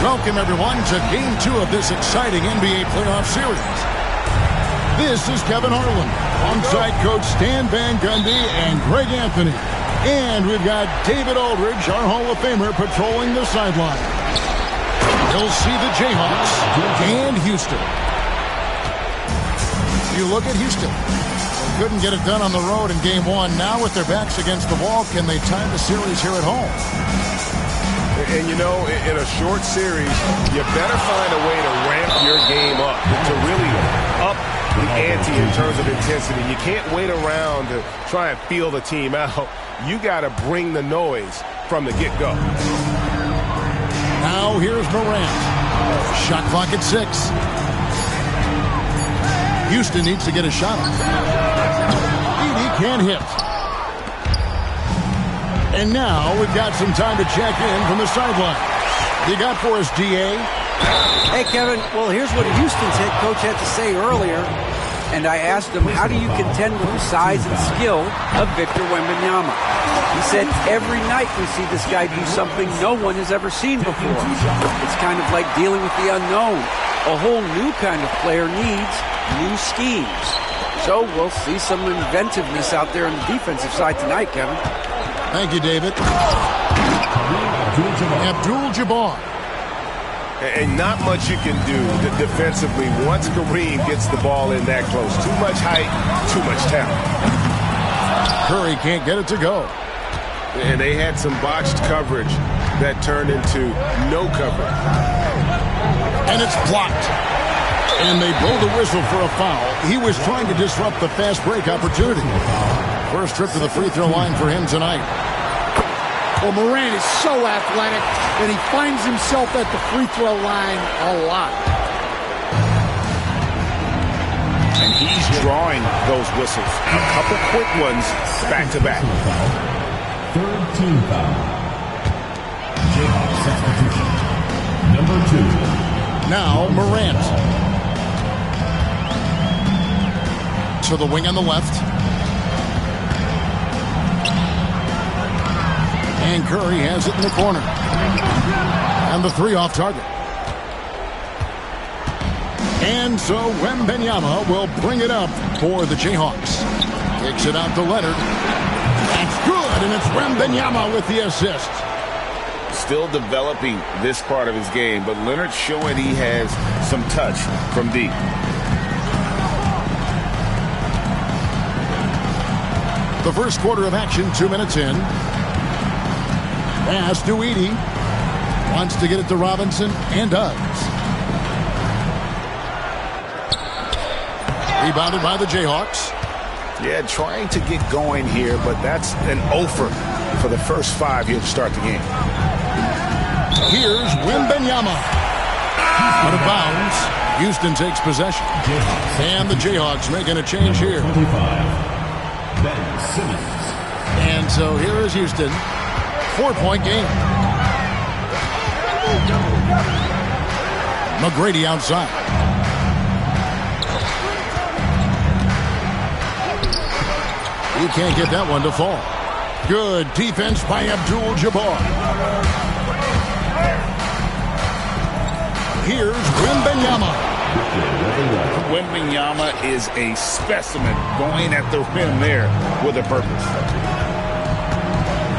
Welcome, everyone, to Game 2 of this exciting NBA playoff series. This is Kevin Harlan, alongside Coach Stan Van Gundy and Greg Anthony. And we've got David Aldridge, our Hall of Famer, patrolling the sideline. You'll see the Jayhawks and Houston. You look at Houston. They couldn't get it done on the road in Game 1. Now with their backs against the wall, can they tie the series here at home? And, you know, in a short series, you better find a way to ramp your game up, to really up the ante in terms of intensity. You can't wait around to try and feel the team out. You got to bring the noise from the get-go. Now here's Morant. Shot clock at 6. Houston needs to get a shot up. Edey can't hit. And now we've got some time to check in from the sideline. You got for us, D.A.? Hey, Kevin. Well, here's what Houston's head coach had to say earlier. And I asked him, how do you contend with the size and skill of Victor Wembanyama? He said, every night we see this guy do something no one has ever seen before. It's kind of like dealing with the unknown. A whole new kind of player needs new schemes. So we'll see some inventiveness out there on the defensive side tonight, Kevin. Thank you, David. Abdul-Jabbar. And not much you can do defensively once Kareem gets the ball in that close. Too much height, too much talent. Curry can't get it to go. And they had some botched coverage that turned into no coverage. And it's blocked. And they blow the whistle for a foul. He was trying to disrupt the fast break opportunity. First trip to the free throw line for him tonight. Well, Morant is so athletic that he finds himself at the free throw line a lot. And he's drawing those whistles. A couple quick ones back to back. Third team foul. Jayhawk substitution. Number 2. Now Morant. To the wing on the left. And Curry has it in the corner. And the 3 off target. And so Wembanyama will bring it up for the Jayhawks. Kicks it out to Leonard. That's good, and it's Wembanyama with the assist. Still developing this part of his game, but Leonard showing he has some touch from deep. The first quarter of action, 2 minutes in. Pass to Edey. Wants to get it to Robinson, and does. Rebounded by the Jayhawks. Yeah, trying to get going here, but that's an offer for the first 5 here to start the game. Here's Wembanyama. Out of bounds. Houston takes possession. And the Jayhawks making a change here. Ben Simmons. And so here is Houston. 4-point game. McGrady outside. He can't get that one to fall. Good defense by Abdul-Jabbar. Here's Wembanyama. Wembanyama is a specimen going at the rim there with a purpose.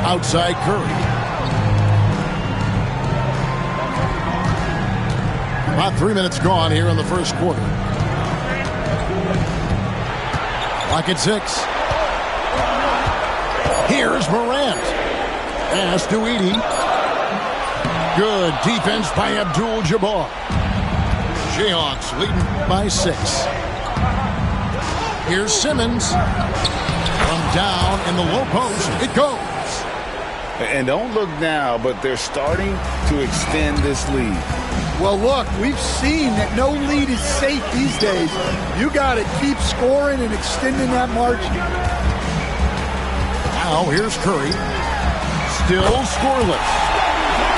Outside Curry. About 3 minutes gone here in the first quarter. Clock at 6. Here's Morant. Pass to Edey. Good defense by Abdul-Jabbar. Jayhawks leading by 6. Here's Simmons. From down in the low post, it goes. And don't look now, but they're starting to extend this lead. Well, look, we've seen that no lead is safe these days. You got to keep scoring and extending that margin. Now here's Curry. Still scoreless.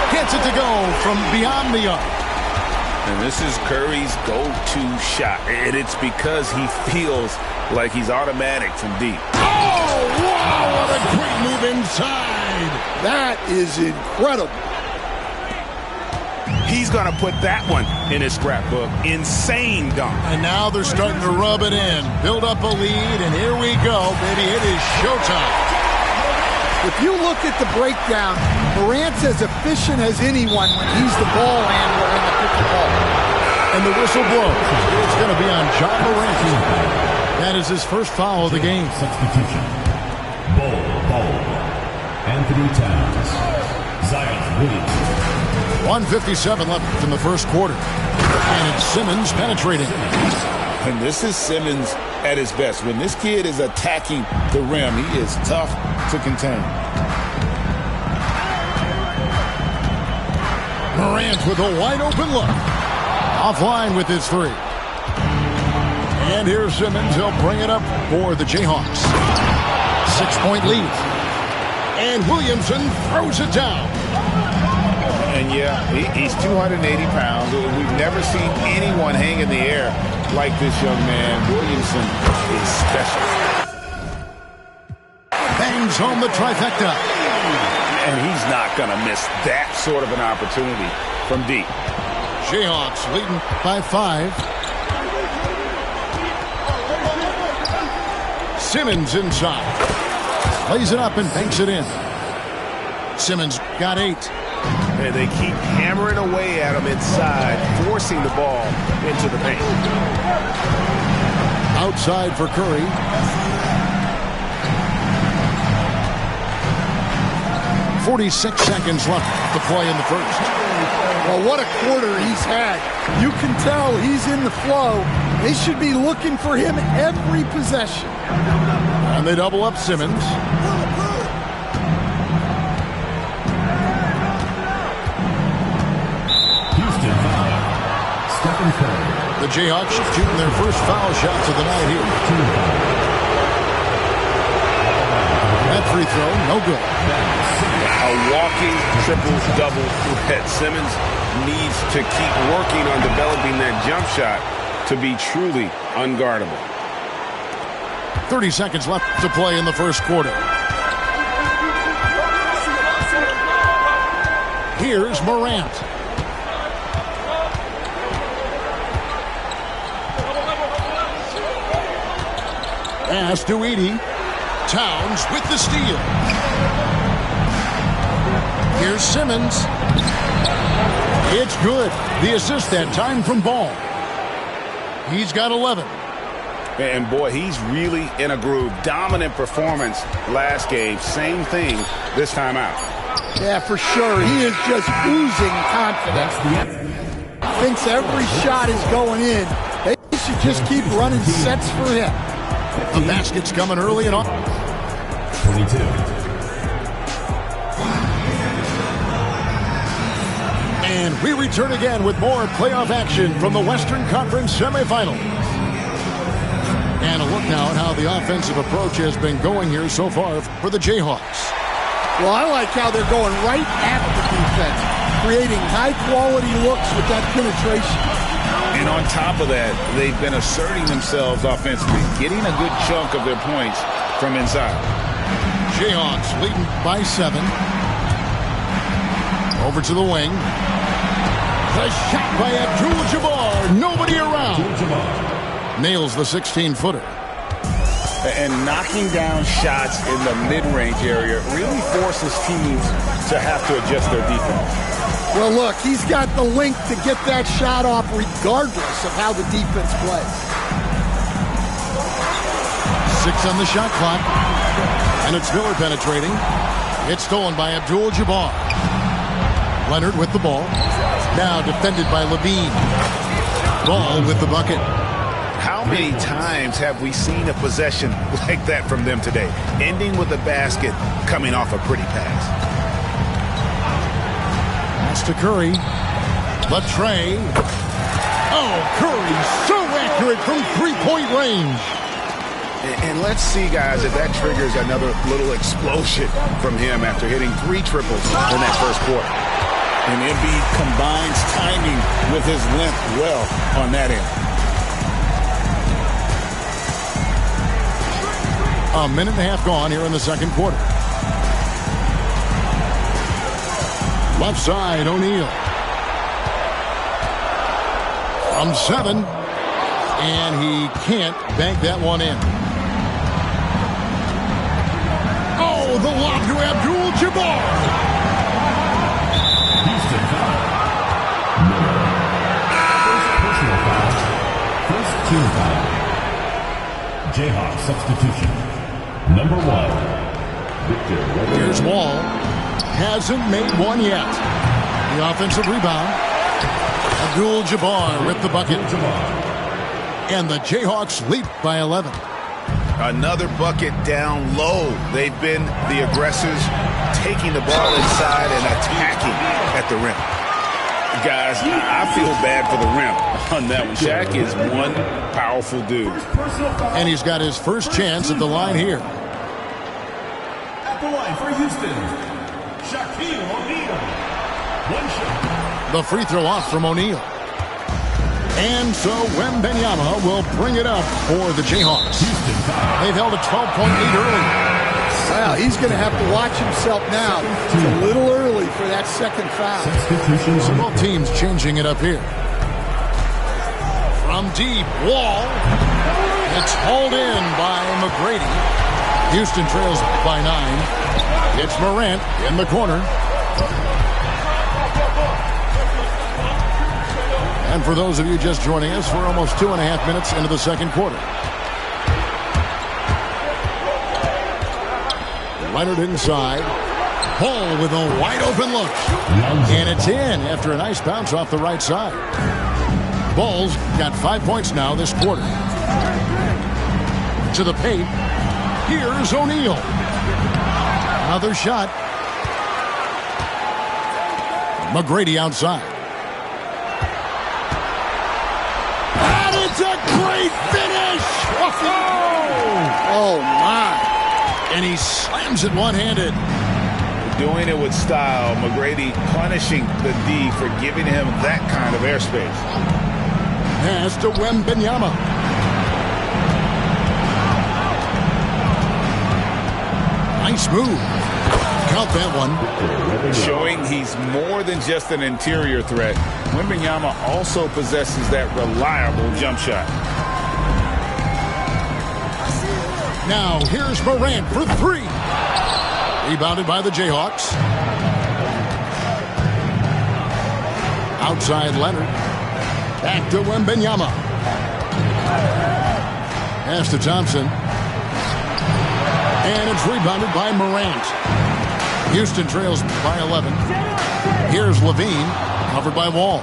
Gets it to go from beyond the arc. And this is Curry's go-to shot. And it's because he feels like he's automatic from deep. Oh, wow, what a great move inside. That is incredible. he's going to put that one in his scrapbook. Insane dunk. And now they're starting to rub it in. Build up a lead, and here we go, baby. It is showtime. If you look at the breakdown, Morant's as efficient as anyone when he's the ball handler in the pick and roll. And the whistle blows. It's going to be on John Morant. That is his first foul of the game. Substitution. Ball. Anthony Towns. Zion Williamson. 1:57 left in the first quarter. And it's Simmons penetrating. And this is Simmons at his best. When this kid is attacking the rim, he is tough to contain. Morant with a wide open look. Offline with his three. And here's Simmons. He'll bring it up for the Jayhawks. 6-point lead. And Williamson throws it down. And yeah, he's 280 pounds. We've never seen anyone hang in the air like this young man. Williamson is special. Bangs home the trifecta. And he's not going to miss that sort of an opportunity from deep. Jayhawks leading by 5. Simmons inside. Lays it up and banks it in. Simmons got 8. And they keep hammering away at him inside, forcing the ball into the paint. Outside for Curry. .46 seconds left to play in the first. Well, what a quarter he's had. You can tell he's in the flow. They should be looking for him every possession. And they double up Simmons. Houston foul. Stephen Curry. The Jayhawks shooting their first foul shots of the night here. That free throw, no good. A walking triple-double threat. Simmons needs to keep working on developing that jump shot to be truly unguardable. 30 seconds left to play in the first quarter. Here's Morant. Pass to Edey. Towns with the steal. Here's Simmons. It's good. The assist that time from Ball. He's got 11. And boy, he's really in a groove. Dominant performance last game. Same thing this time out. Yeah, for sure. He is just oozing confidence. Thinks every shot is going in. They should just keep running sets for him. The basket's coming early and on. 22. And we return again with more playoff action from the Western Conference semifinals. And a look now at how the offensive approach has been going here so far for the Jayhawks. Well, I like how they're going right at the defense, creating high-quality looks with that penetration. And on top of that, they've been asserting themselves offensively, getting a good chunk of their points from inside. Jayhawks leading by 7. Over to the wing. The shot by Abdul-Jabbar. Nobody around. Nails the 16-footer. And knocking down shots in the mid-range area really forces teams to have to adjust their defense. Well, look, he's got the length to get that shot off regardless of how the defense plays. 6 on the shot clock. And it's Miller penetrating. It's stolen by Abdul-Jabbar. Leonard with the ball. Now defended by Levine. Ball with the bucket. How many times have we seen a possession like that from them today? Ending with a basket, coming off a pretty pass. Pass to Curry. Latrey. Oh, Curry so accurate from three-point range. And let's see, guys, if that triggers another little explosion from him after hitting 3 triples in that first quarter. And Embiid combines timing with his length well on that end. A minute and a half gone here in the second quarter. Left side, O'Neal. from 7. And he can't bank that one in. Oh, the lob to Abdul-Jabbar. Houston foul. Miller. First personal foul. First team foul. Jayhawk substitution. Number 1. Victor. Here's Wall. Hasn't made one yet. The offensive rebound. Abdul-Jabbar with the bucket. And the Jayhawks leap by 11. Another bucket down low. They've been the aggressors, taking the ball inside and attacking at the rim. Guys, I feel bad for the rim on that one. Shaq is one powerful dude. And he's got his first chance at the line here. At the line for Houston, Shaquille O'Neal. One shot. The free throw off from O'Neal. And so Wembanyama will bring it up for the Jayhawks. They've held a 12-point lead early. Wow, he's going to have to watch himself now. It's a little early for that second foul. So both teams changing it up here. From deep, Wall. It's hauled in by McGrady. Houston trails by 9. It's Morant in the corner. And for those of you just joining us, we're almost 2.5 minutes into the second quarter. Leonard inside. Paul with a wide open look. And it's in after a nice bounce off the right side. Ball's got 5 points now this quarter. To the paint. Here's O'Neal. Another shot. McGrady outside. And it's a great finish! Oh, my. And he slams it one-handed. Doing it with style. McGrady punishing the D for giving him that kind of airspace. Pass to Wembanyama. Nice move. Count that one. Showing he's more than just an interior threat. Wembanyama also possesses that reliable jump shot. Now here's Morant for 3. Rebounded by the Jayhawks. Outside Leonard. Back to Wembanyama. Pass to Thompson. And it's rebounded by Morant. Houston trails by 11. Here's Levine, covered by Wall.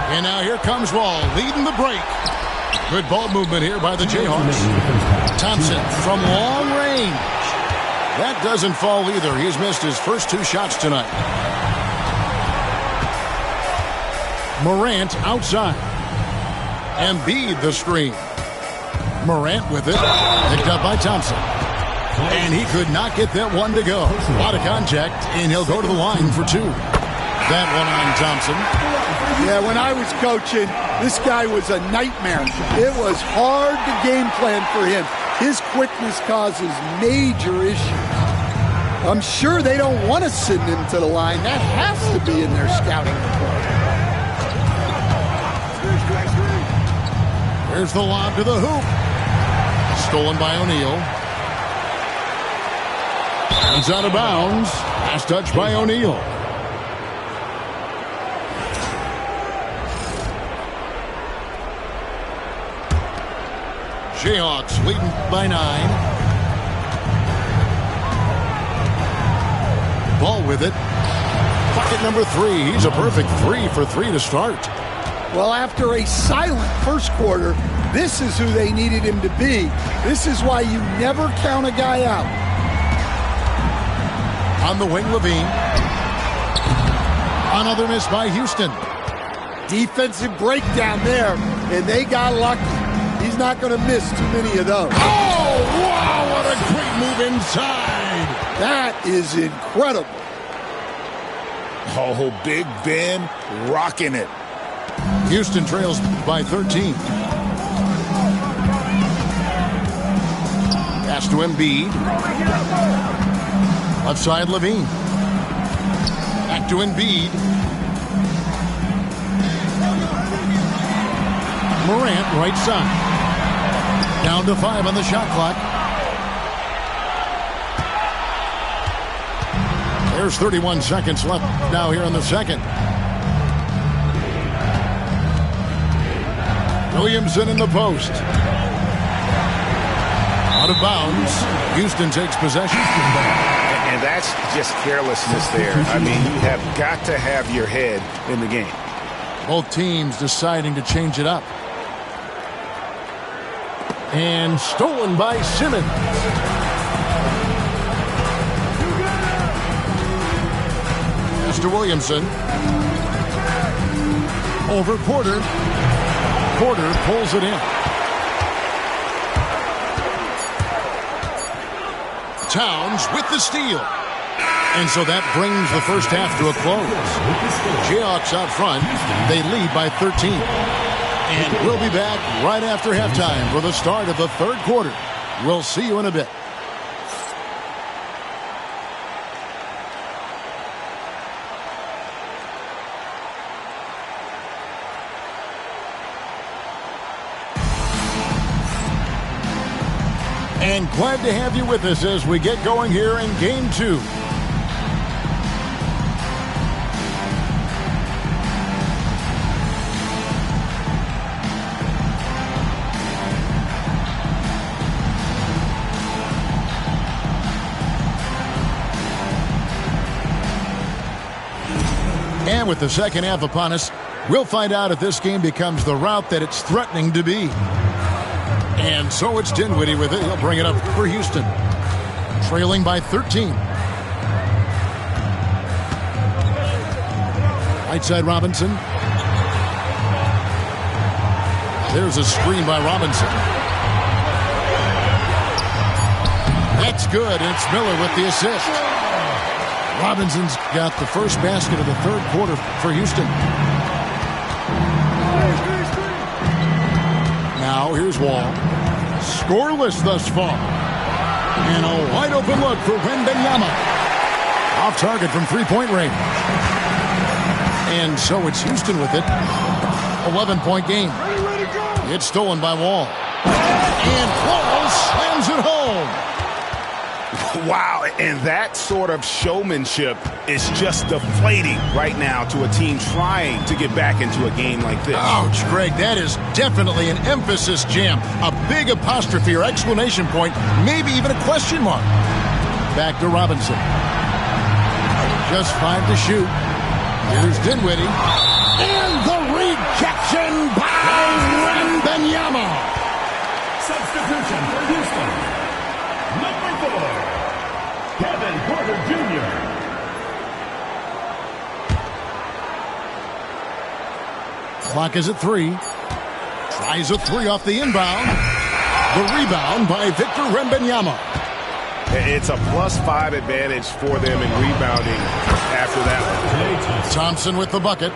And now here comes Wall, leading the break. Good ball movement here by the Jayhawks. Thompson from long range. That doesn't fall either. He's missed his first 2 shots tonight. Morant outside. Embiid the screen. Morant with it. Picked up by Thompson. And he could not get that one to go. A lot of contact, and he'll go to the line for 2. That one on Thompson. Yeah, when I was coaching, this guy was a nightmare. It was hard to game plan for him. His quickness causes major issues. I'm sure they don't want to send him to the line. That has to be in their scouting report. Here's the lob to the hoop. Stolen by O'Neal. It's out of bounds. Last touch by O'Neal. Jayhawks leading by 9. Ball with it. Bucket number 3. He's a perfect 3 for 3 to start. Well, after a silent first quarter, this is who they needed him to be. This is why you never count a guy out. On the wing, Levine. Another miss by Houston. Defensive breakdown there, and they got lucky. He's not going to miss too many of those. Oh, wow, what a great move inside. That is incredible. Oh, Big Ben rocking it. Houston trails by 13. Pass to Embiid. Left side, Levine. Back to Embiid. Morant, right side. Down to 5 on the shot clock. There's 31 seconds left now here in the second. Williamson in the post. Out of bounds. Houston takes possession. And that's just carelessness there. I mean, you have got to have your head in the game. Both teams deciding to change it up. And stolen by Simmons. Mr. Williamson. Over Porter. Porter pulls it in. Towns with the steal. And so that brings the first half to a close. Jayhawks out front. They lead by 13. And we'll be back right after halftime for the start of the third quarter. We'll see you in a bit. And glad to have you with us as we get going here in Game 2. And with the second half upon us, we'll find out if this game becomes the route that it's threatening to be. And so it's Dinwiddie with it. He'll bring it up for Houston. Trailing by 13. Right side Robinson. There's a screen by Robinson. That's good. And it's Miller with the assist. Robinson's got the first basket of the third quarter for Houston. Now here's Wall. Scoreless thus far. And a wide open look for Wembanyama. Off target from three-point range. And so it's Houston with it. 11-point game. It's stolen by Wall. And Wall slams it home. Wow, and that sort of showmanship is just deflating right now to a team trying to get back into a game like this. Ouch, Greg, that is definitely an emphasis jam. A big apostrophe or exclamation point, maybe even a question mark. Back to Robinson. Just 5 to shoot. Here's Dinwiddie. And the rejection by Wembanyama. Substitution for Houston. Number 4. Kevin Porter Jr. Clock is at 3. Tries a 3 off the inbound. The rebound by Victor Wembanyama. It's a +5 advantage for them in rebounding after that one. Thompson with the bucket.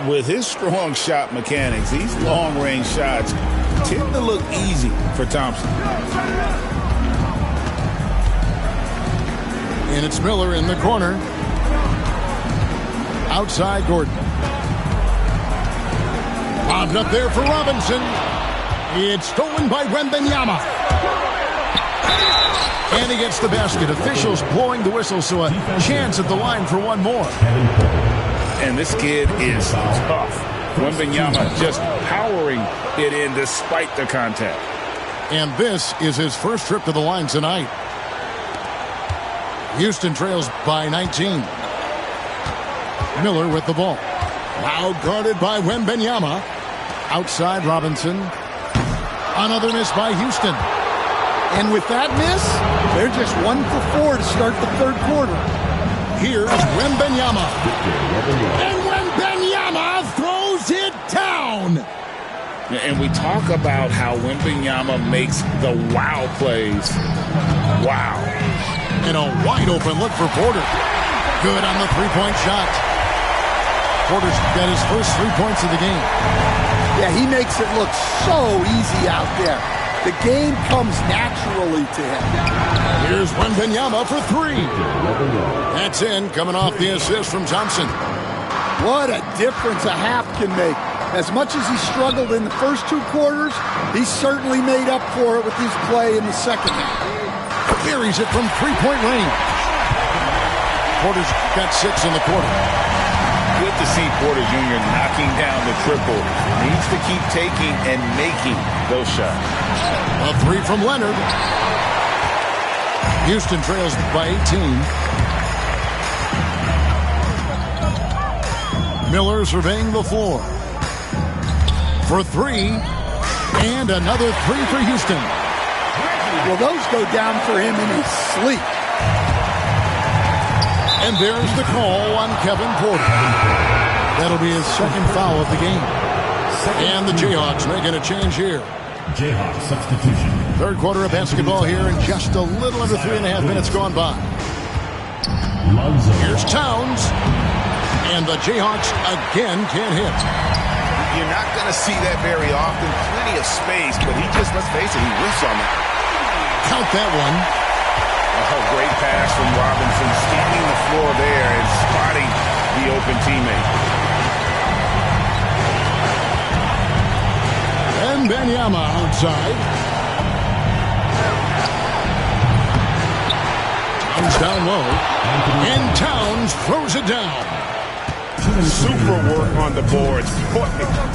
With his strong shot mechanics, these long-range shots tend to look easy for Thompson. And it's Miller in the corner. Outside Gordon. Bobbed up there for Robinson. It's stolen by Wembanyama. And he gets the basket. Officials blowing the whistle, so a chance at the line for one more. And this kid is tough. Wembanyama just powering it in despite the contact. And this is his first trip to the line tonight. Houston trails by 19. Miller with the ball. Now guarded by Wembanyama. Outside Robinson. Another miss by Houston. And with that miss, they're just 1 for 4 to start the third quarter. Here's Wembanyama. And Wembanyama throws it down. And we talk about how Wembanyama makes the wow plays. Wow. And a wide open look for Porter. Good on the three-point shot. Porter's got his first 3 points of the game. Yeah, he makes it look so easy out there. The game comes naturally to him. Here's Wembanyama for 3. That's in, coming off the assist from Thompson. What a difference a half can make. As much as he struggled in the first 2 quarters, he certainly made up for it with his play in the second half. Buries it from three-point range. Porter's got 6 in the quarter. Good to see Porter Jr. knocking down the triple. Needs to keep taking and making those shots. A 3 from Leonard. Houston trails by 18. Miller surveying the floor. For 3. And another 3 for Houston. Well, those go down for him in his sleep. And there's the call on Kevin Porter. That'll be his second foul of the game. And the Jayhawks making a change here. Jayhawks substitution. Third quarter of basketball here, and just a little under 3.5 minutes gone by. Here's Towns. And the Jayhawks again can't hit. You're not going to see that very often. Plenty of space, but he just, let's face it, he whiffs on that. Count that one. Oh, great pass from Robinson, scanning the floor there and spotting the open teammate. And Wembanyama outside. Towns down low. And Towns throws it down. Super work on the boards.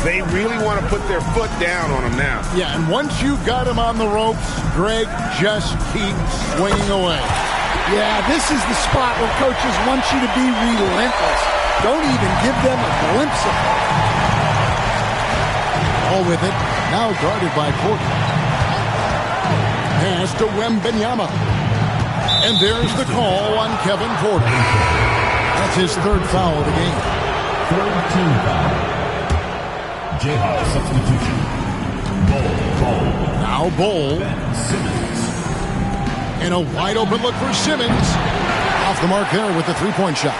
They really want to put their foot down on him now. Yeah, and once you got him on the ropes, Greg just keeps swinging away. Yeah, this is the spot where coaches want you to be relentless. Don't even give them a glimpse of it. All with it, now guarded by Porter. Pass to Wembanyama. And there's the call on Kevin Porter. That's his third foul of the game. Third team foul. Jayhawks substitution. Bol. Now Bol. Ben Simmons. And a wide open look for Simmons. Off the mark there with the three-point shot.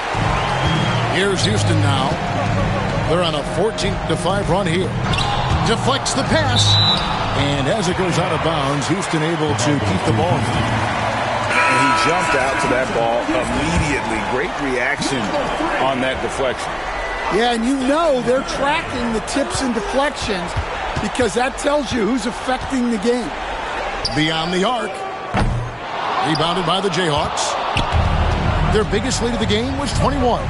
Here's Houston now. They're on a 14-5 run here. Deflects the pass. And as it goes out of bounds, Houston able to keep the ball. And he jumped out to that ball immediately. Great reaction on that deflection. Yeah, and you know they're tracking the tips and deflections because that tells you who's affecting the game. Beyond the arc. Rebounded by the Jayhawks. Their biggest lead of the game was 21.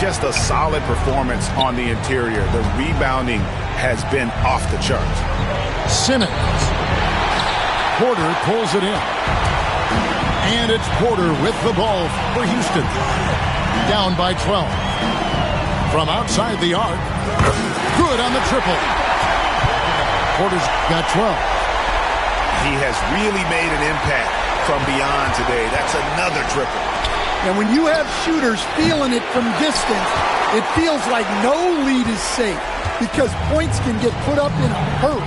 Just a solid performance on the interior. The rebounding has been off the charts. Simmons. Porter pulls it in. And it's Porter with the ball for Houston. Down by 12. From outside the arc. Good on the triple. Porter's got 12. He has really made an impact from beyond today. That's another triple. And when you have shooters feeling it from distance, it feels like no lead is safe because points can get put up in a hurry.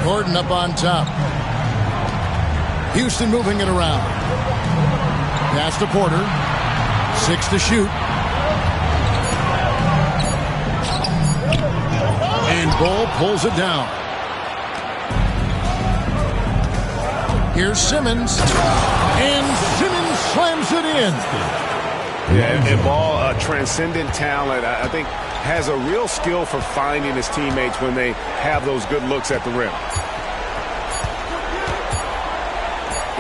Gordon up on top. Houston moving it around. Pass to Porter. 6 to shoot. And Bol pulls it down. Here's Simmons. And Simmons slams it in. Yeah, and Ball, a transcendent talent, I think, has a real skill for finding his teammates when they have those good looks at the rim.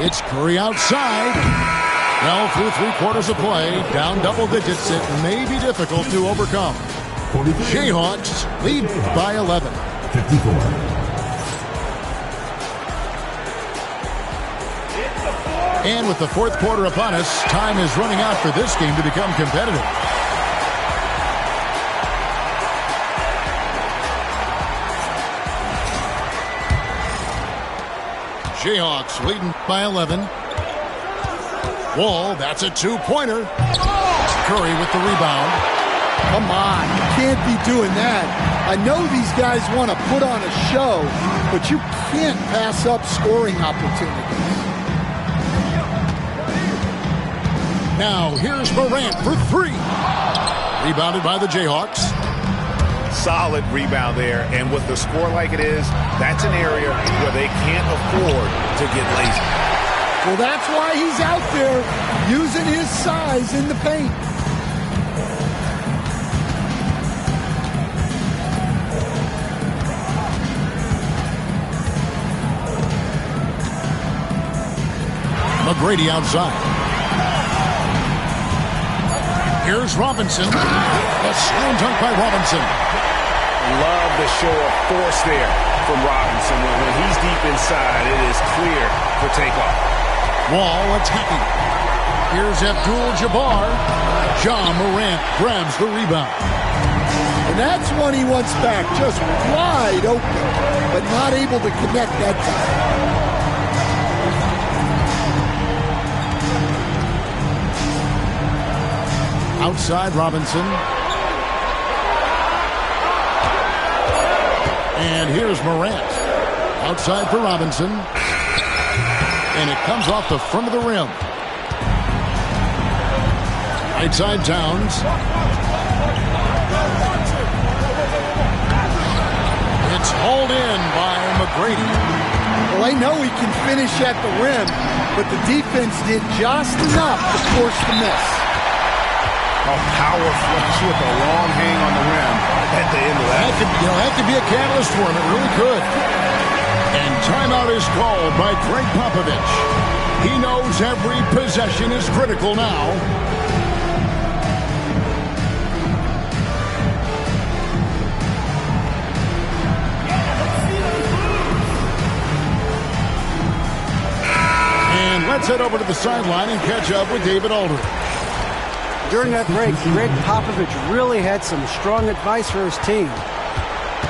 It's Curry outside. Well, through 3 quarters of play, down double digits, it may be difficult to overcome. Jayhawks lead by 11. 54. And with the fourth quarter upon us, time is running out for this game to become competitive. Jayhawks leading by 11. Wall, that's a 2-pointer. Curry with the rebound. Come on, you can't be doing that. I know these guys want to put on a show, but you can't pass up scoring opportunities. Now, here's Morant for 3. Rebounded by the Jayhawks. Solid rebound there, and with the score like it is, that's an area where they can't afford to get lazy. Well, that's why he's out there using his size in the paint. McGrady outside. Here's Robinson. A slam dunk by Robinson. Love the show of force there from Robinson. When he's deep inside, it is clear for takeoff. Wall attacking. Here's Abdul-Jabbar. John Morant grabs the rebound. And that's one he wants back, just wide open, but not able to connect that time. Outside Robinson. And here's Morant. Outside for Robinson. And it comes off the front of the rim. Right side Towns. It's hauled in by McGrady. Well, I know he can finish at the rim, but the defense did just enough to force the miss. A power flush with a long hang on the rim at the end of that. That could be a catalyst for him. It really could. And timeout is called by Greg Popovich. He knows every possession is critical now. And let's head over to the sideline and catch up with David Aldridge. During that break, Greg Popovich really had some strong advice for his team.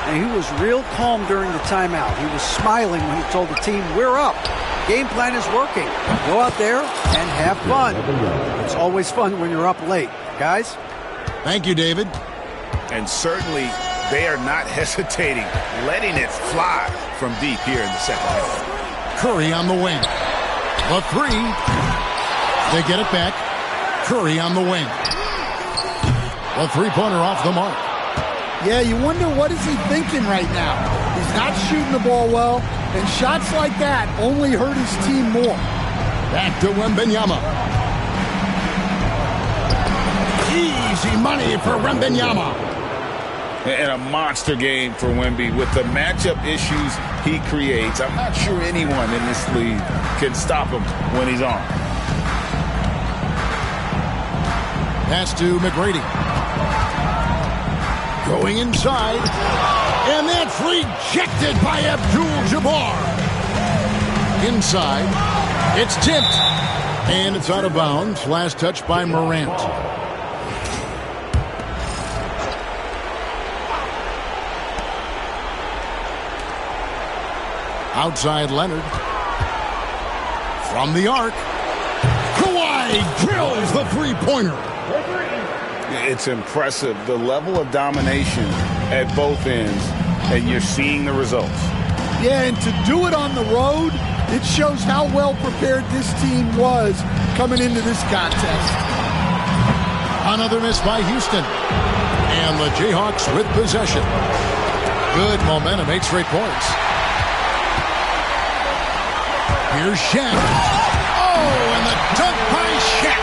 And he was real calm during the timeout. He was smiling when he told the team, we're up. Game plan is working. Go out there and have fun. It's always fun when you're up late. Guys? Thank you, David. And certainly they are not hesitating, letting it fly from deep here in the second half. Curry on the wing. The three. They get it back. Curry on the wing. A three-pointer off the mark. Yeah, you wonder what is he thinking right now. He's not shooting the ball well, and shots like that only hurt his team more. Back to Wembanyama. Easy money for Wembanyama. And a monster game for Wemby with the matchup issues he creates. I'm not sure anyone in this league can stop him when he's on. Pass to McGrady. Going inside. And that's rejected by Abdul-Jabbar. Inside. It's tipped. And it's out of bounds. Last touch by Morant. Outside Leonard. From the arc. Kawhi drills the three-pointer. It's impressive, the level of domination at both ends, and you're seeing the results. Yeah, and to do it on the road, it shows how well prepared this team was coming into this contest. Another miss by Houston. And the Jayhawks with possession. Good momentum, 8 straight points. Here's Shaq. Oh, and the dunk by Shaq.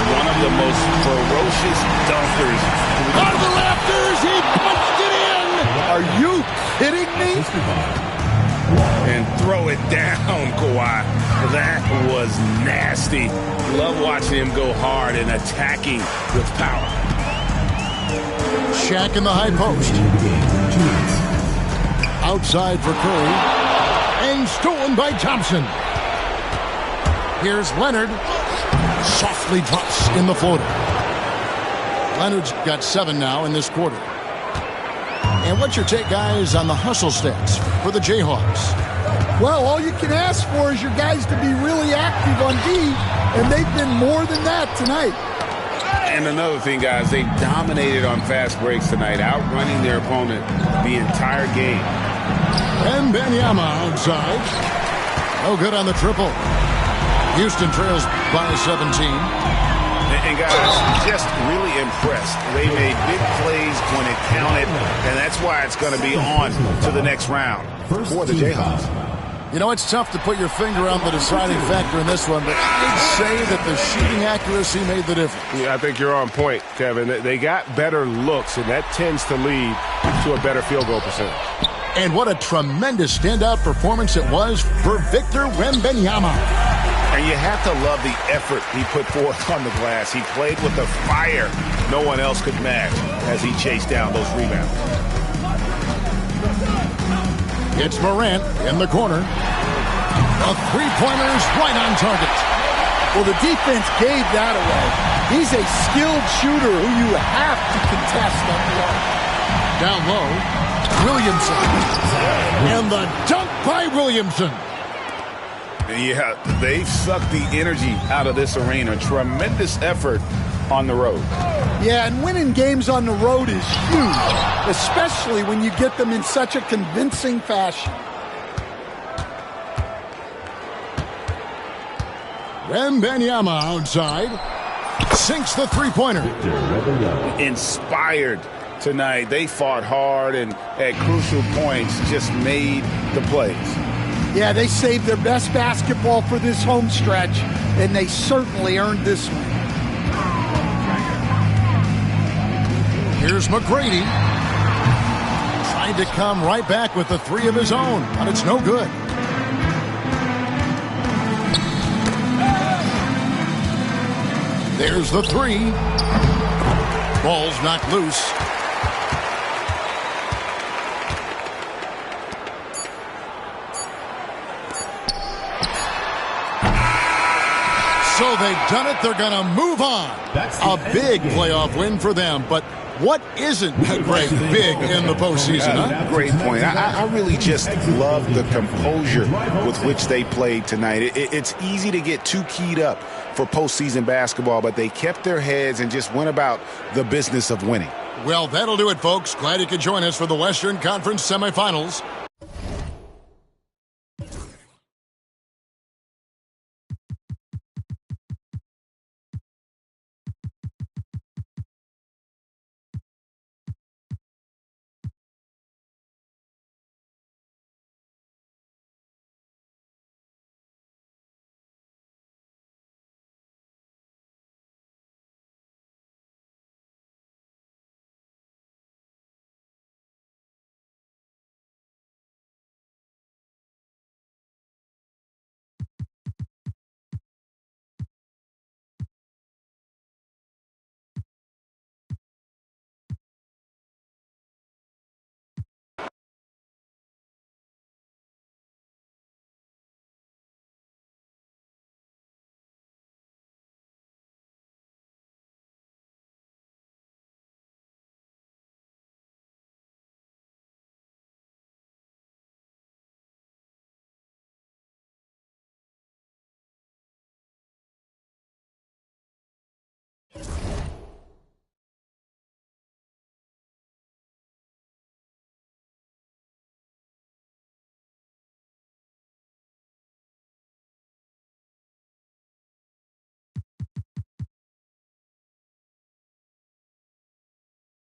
One of the most ferocious dunkers. Out of the rafters, he punched it in. Are you kidding me? And throw it down, Kawhi. That was nasty. Love watching him go hard and attacking with power. Shaq in the high post. Outside for Curry. And stolen by Thompson. Here's Leonard. Softly drops in the floater. Leonard's got 7 now in this quarter. And what's your take, guys, on the hustle stats for the Jayhawks? Well, all you can ask for is your guys to be really active on D, and they've been more than that tonight. And another thing, guys, they dominated on fast breaks tonight, outrunning their opponent the entire game. Wembanyama outside. No good on the triple. Houston trails by 17. And guys, just really impressed. They made big plays when it counted, and that's why it's going to be on to the next round for the Jayhawks. You know, it's tough to put your finger on the deciding factor in this one, but I'd say that the shooting accuracy made the difference. Yeah, I think you're on point, Kevin. They got better looks, and that tends to lead to a better field goal percentage. And what a tremendous standout performance it was for Victor Wembanyama. And you have to love the effort he put forth on the glass. He played with a fire no one else could match as he chased down those rebounds. It's Morant in the corner. The three-pointer's right on target. Well, the defense gave that away. He's a skilled shooter who you have to contest up low. Down low, Williamson. And the dunk by Williamson. Yeah, they've sucked the energy out of this arena. Tremendous effort on the road. Yeah, and winning games on the road is huge, especially when you get them in such a convincing fashion. Wembanyama outside. Sinks the three-pointer. Inspired tonight. They fought hard and at crucial points just made the plays. Yeah, they saved their best basketball for this home stretch, and they certainly earned this one. Here's McGrady. Tried to come right back with the three of his own, but it's no good. There's the three. Ball's knocked loose. So they've done it. They're going to move on. A big playoff win for them. But what isn't great big in the postseason, huh? Great point. I really just love the composure with which they played tonight. It's easy to get too keyed up for postseason basketball, but they kept their heads and just went about the business of winning. Well, that'll do it, folks. Glad you could join us for the Western Conference semifinals.